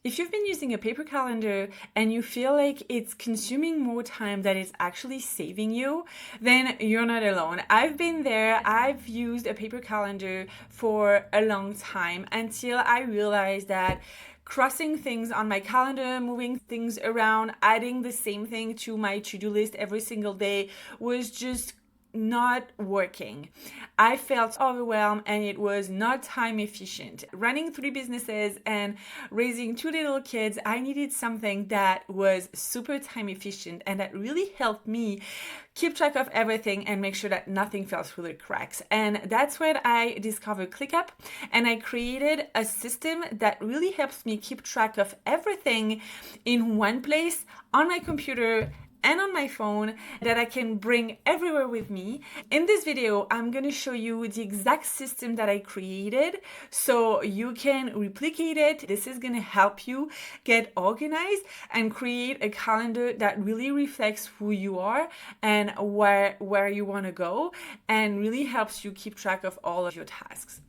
If you've been using a paper calendar and you feel like it's consuming more time than it's actually saving you, then you're not alone. I've been there. I've used a paper calendar for a long time until I realized that crossing things on my calendar, moving things around, adding the same thing to my to-do list every single day was just not working. I felt overwhelmed and it was not time efficient. Running 3 businesses and raising 2 little kids, I needed something that was super time efficient and that really helped me keep track of everything and make sure that nothing fell through the cracks. And that's when I discovered ClickUp, and I created a system that really helps me keep track of everything in one place on my computer and on my phone that I can bring everywhere with me. In this video, I'm going to show you the exact system that I created so you can replicate it. This is going to help you get organized and create a calendar that really reflects who you are and where you want to go, and really helps you keep track of all of your tasks.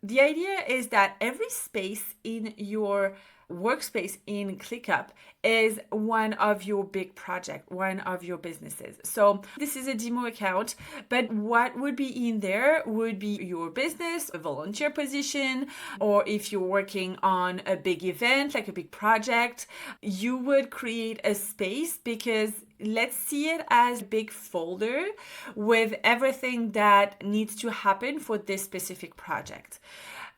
The idea is that every space in your workspace in ClickUp is one of your big projects, one of your businesses. So this is a demo account, but what would be in there would be your business, a volunteer position, or if you're working on a big event, like a big project, you would create a space, because let's see it as a big folder with everything that needs to happen for this specific project.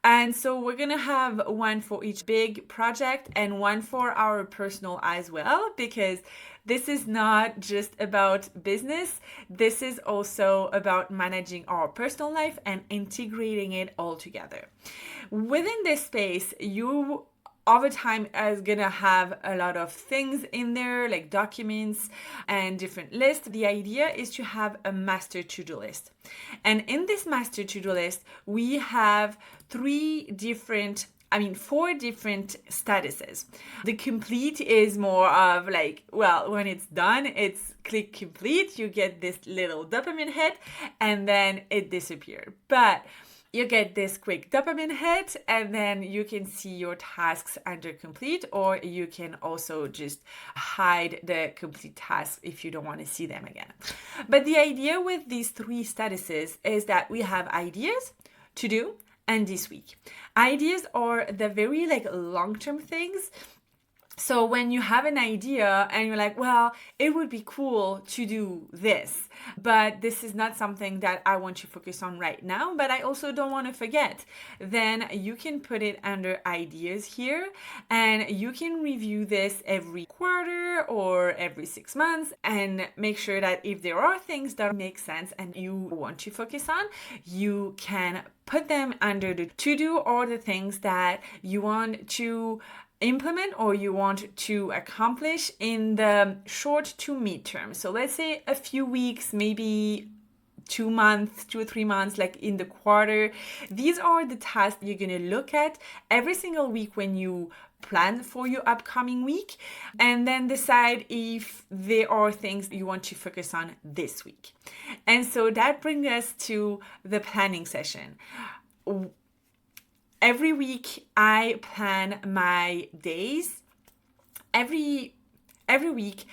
And so we're going to have one for each big project and one for our personal as well, because this is not just about business. This is also about managing our personal life and integrating it all together. Within this space, you over time is gonna have a lot of things in there, like documents and different lists. The idea is to have a master to-do list. And in this master to-do list, we have 4 different statuses. The complete is more of like, well, when it's done, it's click complete. You get this little dopamine hit and then it disappeared. But you get this quick dopamine hit, and then you can see your tasks under complete, or you can also just hide the complete tasks if you don't want to see them again. But the idea with these 3 statuses is that we have ideas, to do, and this week. Ideas are the very long-term things. So when you have an idea and you're like, well, it would be cool to do this, but this is not something that I want to focus on right now, but I also don't want to forget, then you can put it under ideas here, and you can review this every quarter or every 6 months and make sure that if there are things that make sense and you want to focus on, you can put them under the to-do or the things that you want to implement or you want to accomplish in the short to mid-term. So let's say a few weeks, maybe 2 months, 2 or 3 months, like in the quarter. These are the tasks you're going to look at every single week when you plan for your upcoming week, and then decide if there are things you want to focus on this week. And so that brings us to the planning session. Every week I plan my days. Every week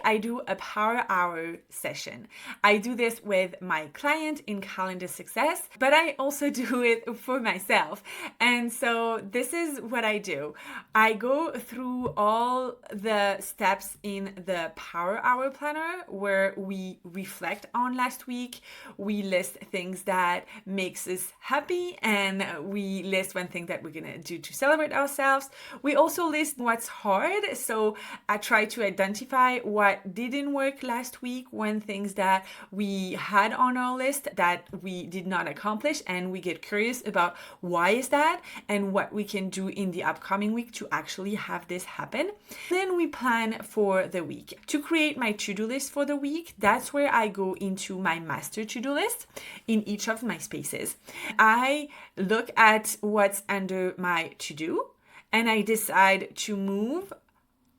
I do a power hour session. I do this with my client in Calendar Success, but I also do it for myself. And so this is what I do. I go through all the steps in the power hour planner where we reflect on last week. We list things that makes us happy, and we list one thing that we're going to do to celebrate ourselves. We also list what's hard. So I try to identify what didn't work last week, when things that we had on our list that we did not accomplish, and we get curious about why is that and what we can do in the upcoming week to actually have this happen. Then we plan for the week. To create my to-do list for the week, that's where I go into my master to-do list in each of my spaces. I look at what's under my to-do, and I decide to move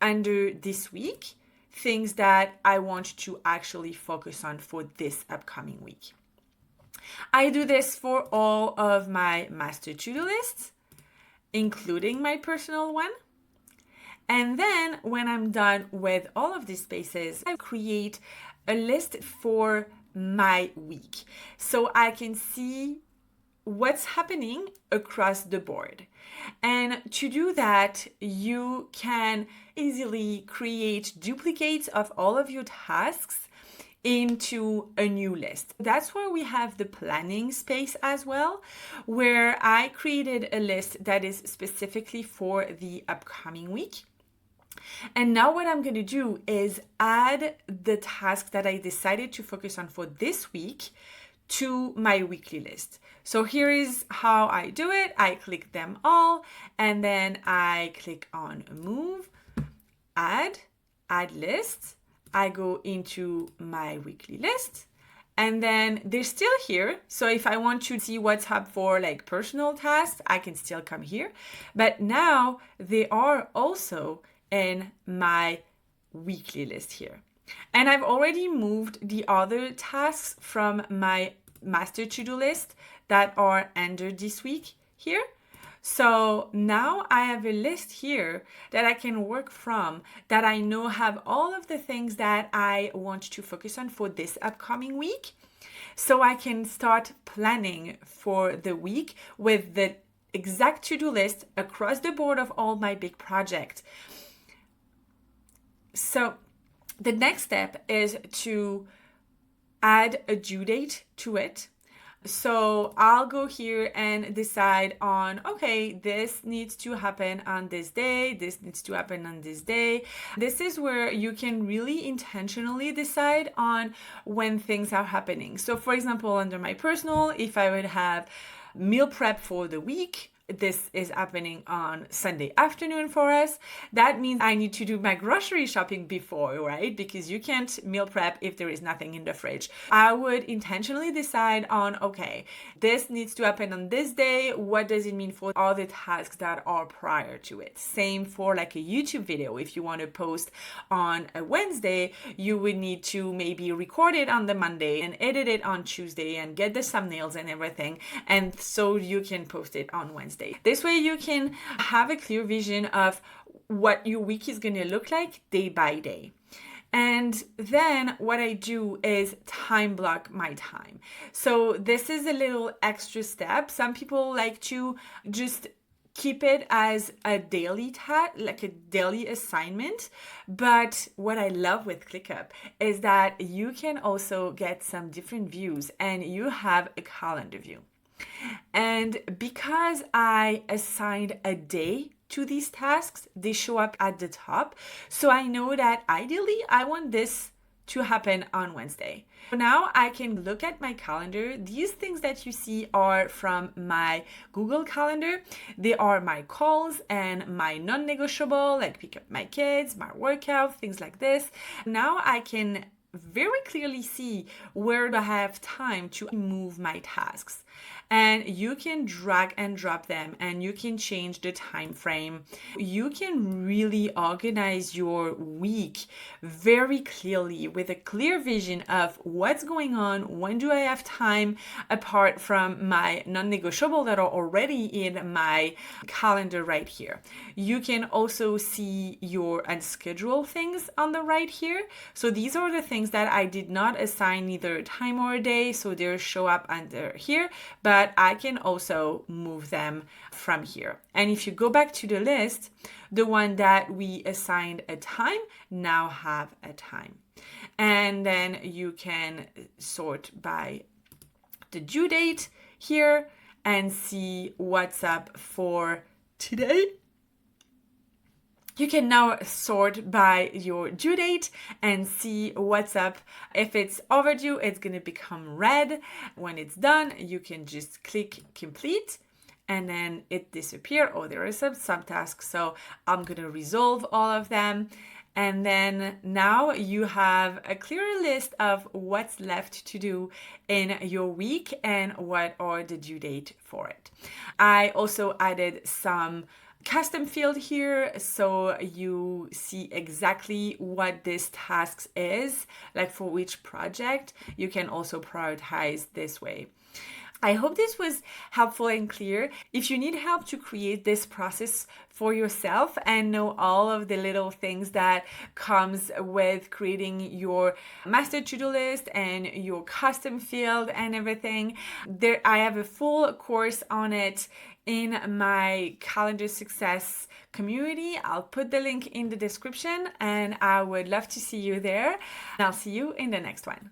under this week things that I want to actually focus on for this upcoming week. I do this for all of my master to-do lists. including my personal one. And then when I'm done with all of these spaces, I create a list for my week so I can see what's happening across the board. And to do that, you can easily create duplicates of all of your tasks into a new list. That's where we have the planning space as well, where I created a list that is specifically for the upcoming week. And now what I'm going to do is add the tasks that I decided to focus on for this week to my weekly list. So here is how I do it. I click them all, and then I click on move, add list. I go into my weekly list, and then they're still here. So if I want to see what's up for like personal tasks, I can still come here. But now they are also in my weekly list here. And I've already moved the other tasks from my master to-do list that are under this week here. So now I have a list here that I can work from, that I know have all of the things that I want to focus on for this upcoming week. So I can start planning for the week with the exact to-do list across the board of all my big projects. So the next step is to add a due date to it. So I'll go here and decide on, okay, this needs to happen on this day. This needs to happen on this day. This is where you can really intentionally decide on when things are happening. So for example, under my personal, if I would have meal prep for the week, this is happening on Sunday afternoon for us. That means I need to do my grocery shopping before, right? Because you can't meal prep if there is nothing in the fridge. I would intentionally decide on, okay, this needs to happen on this day. What does it mean for all the tasks that are prior to it? Same for like a YouTube video. If you want to post on a Wednesday, you would need to maybe record it on the Monday and edit it on Tuesday and get the thumbnails and everything. And so you can post it on Wednesday. This way you can have a clear vision of what your week is going to look like day by day. And then what I do is time block my time. So this is a little extra step. Some people like to just keep it as a daily task, like a daily assignment. But what I love with ClickUp is that you can also get some different views, and you have a calendar view. And because I assigned a day to these tasks, they show up at the top. So I know that ideally I want this to happen on Wednesday. Now I can look at my calendar. These things that you see are from my Google Calendar. They are my calls and my non-negotiable, like pick up my kids, my workout, things like this. Now I can very clearly see where do I have time to move my tasks. And you can drag and drop them, and you can change the time frame. You can really organize your week very clearly with a clear vision of what's going on, when do I have time, apart from my non-negotiable that are already in my calendar right here. You can also see your unscheduled things on the right here. So these are the things that I did not assign either a time or a day, so they show up under here, but I can also move them from here. And if you go back to the list, the one that we assigned a time now have a time. And then you can sort by the due date here and see what's up for today. You can now sort by your due date and see what's up. If it's overdue, it's going to become red. When it's done, you can just click complete and then it disappears. Oh, there are some subtasks, so I'm going to resolve all of them. And then now you have a clear list of what's left to do in your week and what are the due date for it. I also added some custom field here, so you see exactly what this task is, like for which project. You can also prioritize this way. I hope this was helpful and clear. If you need help to create this process for yourself and know all of the little things that comes with creating your master to-do list and your custom field and everything, there I have a full course on it in my calendar success community. I'll put the link in the description and I would love to see you there. I'll see you in the next one.